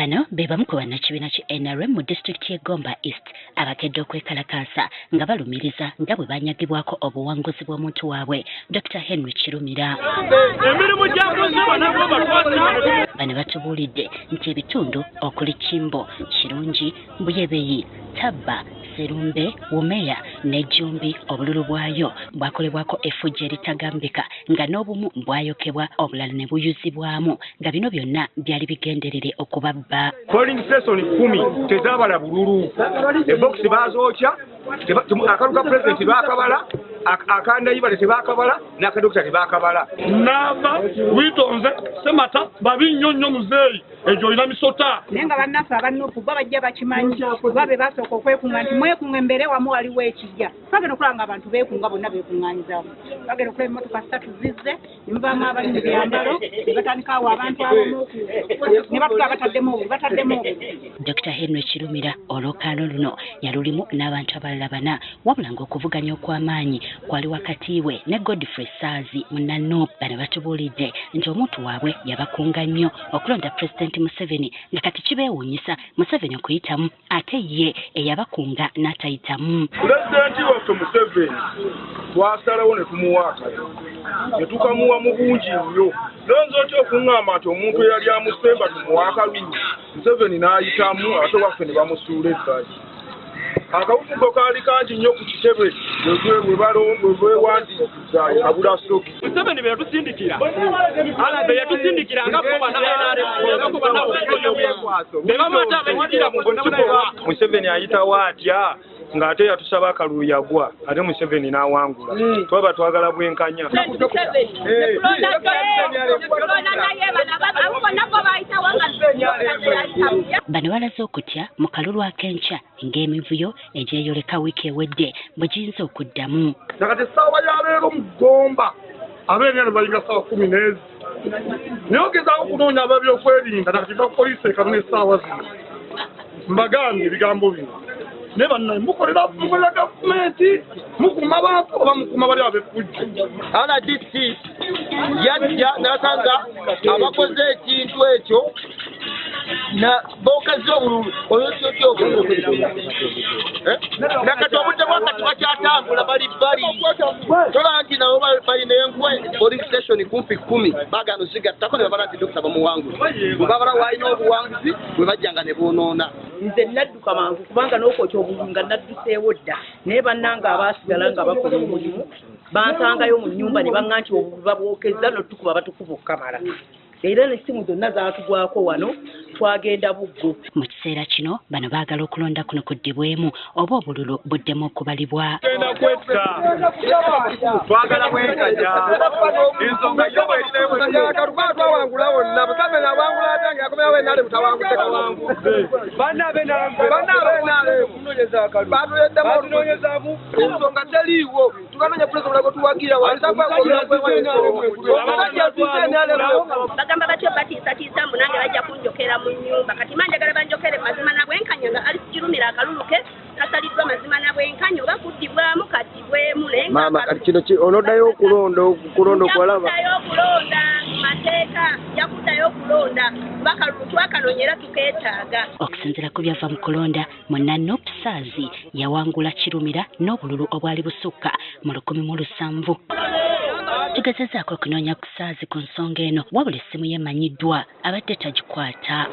Bano bebamu ku bannakibiina ki NRM mu disitulikiti y'e Gomba East abakedde okwekalakaasa nga balumiriza nga bwe banyagibwako obuwanguzi bw'omuntu waabwe Dr. Henry Kirumira. Bano batubuulidde nti ebitundu okuli Kimbo, Kirungi, Buyebeyi, Tabba, Serumbe, Wumeya ne Jumbi obululu bwayo bwakolebwako effujjo eritagambika nga n'obumu bwayokebwa obulala ne buyuzibwamu nga bino byonna byali bigenderere okubabba. Polling station 10 tezaabala bululu. Eboksi bazookya, akalu ka president baakabala, akandayibale tebaakabala, n'akadokita tebaakabala. Nava witonze semata babinnyonnyo muzeeyi ejo olina misota. Naye nga bannaffe abannufu bo bajja bakimanyi babe basooka okwekunga nti mwekunga embere wamu waliwo ekijja. Bagenda okulaba nga abantu beekunga bonna beekungaanyizaamu. Bagenda okulaba emmotoka 3 zizze ne muvaamu abali mu byambalo ne batandika awo abantu abamu ne batuga bataddemu obwo. Dr. Henry Kirumira olwokaano luno yalulimu n'abantu abalala bana wabula ng'okuvuganya okw'amaanyi kwali wakati we ne Godfrey Saazi munano. Bano batubuulidde nti omuntu waabwe yabakunga nnyo okulonda President Museveni nga kati kibeewuunyisa Museveni okuyitamu ate ye eyabakunga n'atayitamu. Pulezidenti waffe Museveni twasalawo ne tumuwa akayo ne tukamuwa mu bungi nnyo. Lonza otya okuŋŋamba nti omuntu eyali amusemba tumuwa akalulu Museveni n'ayitamu ate waffe ne bamusuula ebbali. Akawufugo kaali kangi nnyo ku kitebe bwewandiisa kabula soki. Museveni beyatusindikira alabe yatusindikira nga bebamata benyigira mu bonna. Museveni ayitawo atya ng'ate yatusaba akalulu yagwa ate Museveni n'awangula. Twaba twagala bwenkanya. Bano balaze okutya mu kalulu ak'enkya ng'emivuyo egyeyoleka wiiki ewedde bwe giyinza okuddamu. Nakati essaawa y'aleero mu Gomba abeerina balinga ssaawa 10 n'ezi. Naye ogezaako okunoonya ababyokwerinda nakati bapoliisi ekanona essaawa zino. Mbagambye ebigambo bino. Ne bannaye mukolera gavumenti mukuma abantu oba mukuma bali ab'effujjo. RDC yajja n'asanga abakoze ekintu ekyo na bokazi obululu oyotyo nakati obudde bwakati bakyatambula bali tola nti nabo balina enkwe police station kumpi 10 bagano zigattako ne babala nti dokita bamuwangula babala walina obuwanguzi bwe bajjanga ne boonoona. Nze nadduka mangu kubanga n'okwokya obululu nga nadduseewo dda naye bannanga abaasigala nga bakola omulimu bansangayo mu nnyumba ne baŋŋa nti obululu babwokeza n'otukuba batukuba okukamala. Era n'essimu zonna zaatugwako wano twagenda buggo. Mu kiseera kino bano baagala okulonda kuno kuddibwemu oba obululu buddemu okubalibwa. Twagala bwenkanya ensonga yo bw'erina twawangula wonna Museveni awangula ate ng'akomyawo enale mutawangudde kawangudde. Bannabe batunoonyezaamu ensonga teriiwo tukanoonya pulezidenti gwe tuwagira bagamba batyo batiisatiisa mbu nange bajja kunjokera mu nnyumba kati manjagala banjokere mazima na bwenkanya nga Alice Kirumira akalulu ke kasaliddwa mazima na bwenkanya oba kuddibwamu kaddibwemu naye maama kati kino onoddayo okulonda okwalaba okulonda mateeka yakuddayo okulonda bakalulu twakanonyera tukeetaaga. Okusinziira ku byava mu kulonda Munanop Saazi yawangula Kirumira n'obululu obwali busukka mu 1700. Tugezezaako okunoonya ku Saazi ku nsonga eno wabula essimu ye emanyiddwa abadde tagikwata.